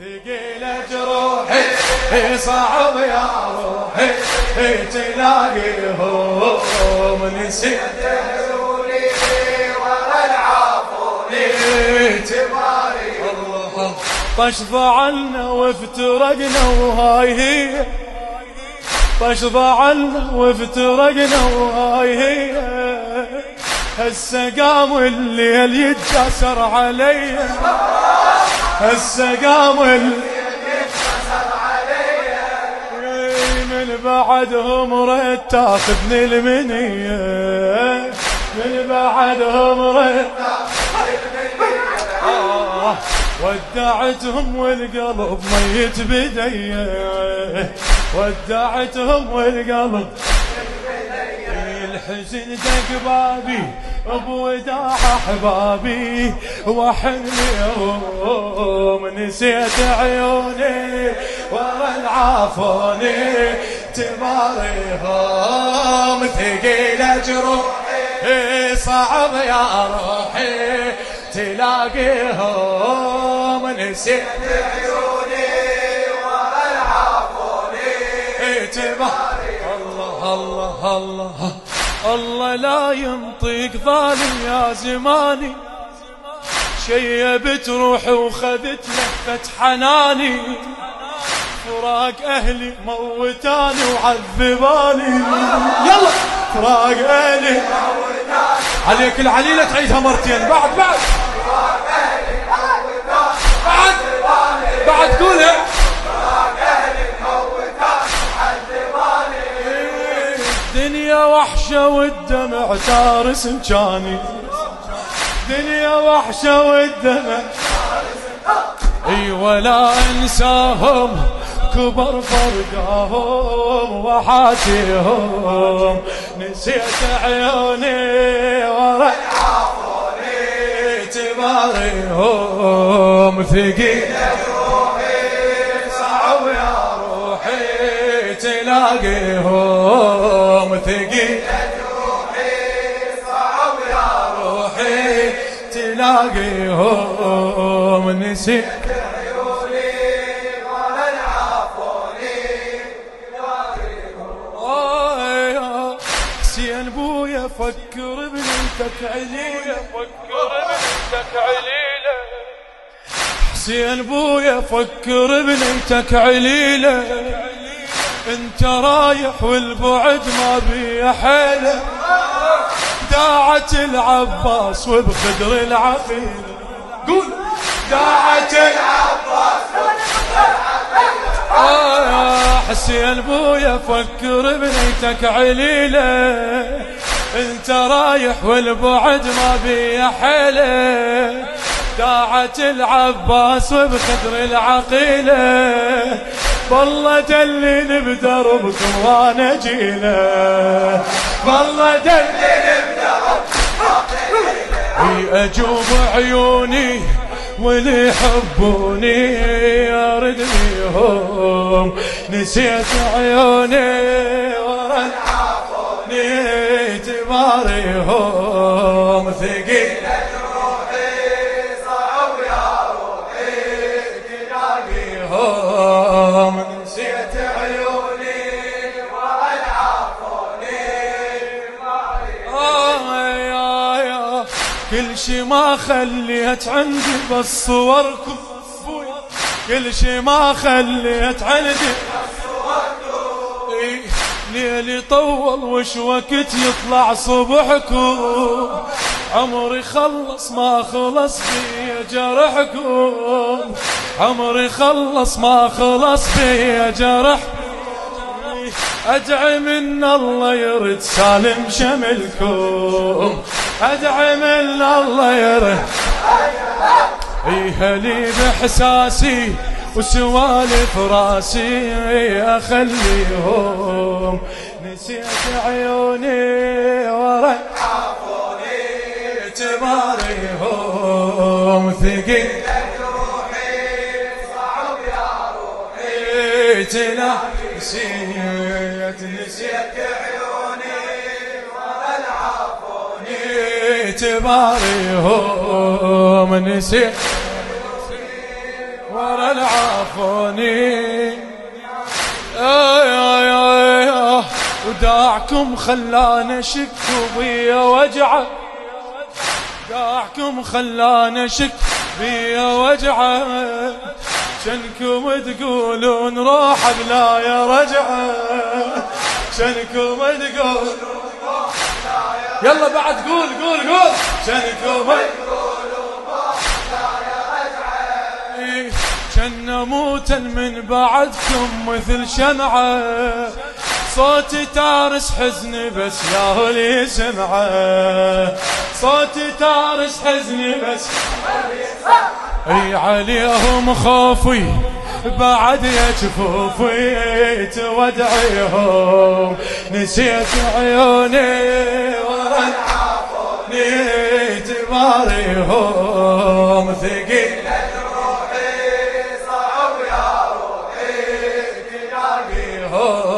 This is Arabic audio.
ثقيلة جروحي صعب يا روحي تلاقيهم نسيت عيوني ورا العافوني تباري الله طش ضعلنا وافترقنا وهاي هي طش ضعلنا وافترقنا وهاي هي هسه قام الليل يتجسر علي هسه قام الليل يتجسر علي من بعدهم رد تاخذني المنية من بعدهم رد تاخذني المنية ودعتهم والقلب ميت بدي ودعتهم والقلب الحزن دق بابي بوداع احبابي وحن يوم نسيت عيوني ورا العافوني تباريهم ثقيلة جروحي صعب يا روحي تلاقيهم نسيت عيوني ورا العافوني تباريهم الله الله الله لا ينطق ظالم يا زماني شيبت روحي وخذت لفة حناني فراق أهلي موتاني وعذباني يلا فراق أهلي موتاني عليك العليلة تعيدها مرتين بعد فراق أهلي موتاني بعد قولها دنيا وحشة والدمع تارس مكاني دنيا وحشة والدمع اي ولا انساهم كبر فرقاهم وحاتيهم نسيت عيوني ورا العافوني تباريهم ثقيلة روحي صعب يا روحي تلاقيهم ثقيلة روحي صعب يا روحي تلاقيهم نسيت عيوني ورا العافوني تلاقيهم حسين بويا فكر بنتك عليلة فكر بنتك عليلة حسين بويا فكر بنتك عليلة انت رايح والبعد ما بي حيله داعت العباس وبخدر العقيل قول داعت العباس وبخدر العقيل يا حسين بويا فكر بنيتك عليله انت رايح والبعد ما بي حيله داعت العباس وبخدر العقيله والله دلني بدربكم وانا جيله والله دلني بدربكم اجوب عيوني واللي يحبوني ارد بيهم نسيت عيوني ورا العافوني تباريهم ثقيلة روحي صعب يا روحي تلاقيهم نسيت عيوني ورا العافوني تباريهم كل شي ما خليت عندي بس صوركم كل شي ما خليت عندي بس صوركم ليلي طول وش وقت يطلع صبحكم عمري خلص ما خلص بي جرحكم عمري خلص ما خلص بي جرحكم أدعي من الله يرد سالم شملكم أدعي من الله يرد هلي بإحساسي وسوالف راسي أخليهم نسيت عيوني ورا العافوني تباريهم ثقيلة روحي صعب يا روحي نسيت عيوني ورا العافوني تباريهم نسيت ورا عافوني وداعكم خلاني شك بيا وجعه داعكم خلاني شك بيا وجعه شنكم تقولون روح بلا يا رجعه شنكم تقولون يلا بعد قول شنكم تقولون لا يا رجعه كنا موتا من بعدكم مثل شمعة صوتي تارس حزني بس ياهو لي سمعه صوتي تارس حزني بس اي عليهم خوفي بعد يا جفوفي تودعيهم نسيت عيوني ورا عافوني تباريهم ثقيل روحي صعب يا روحي تلاقيهم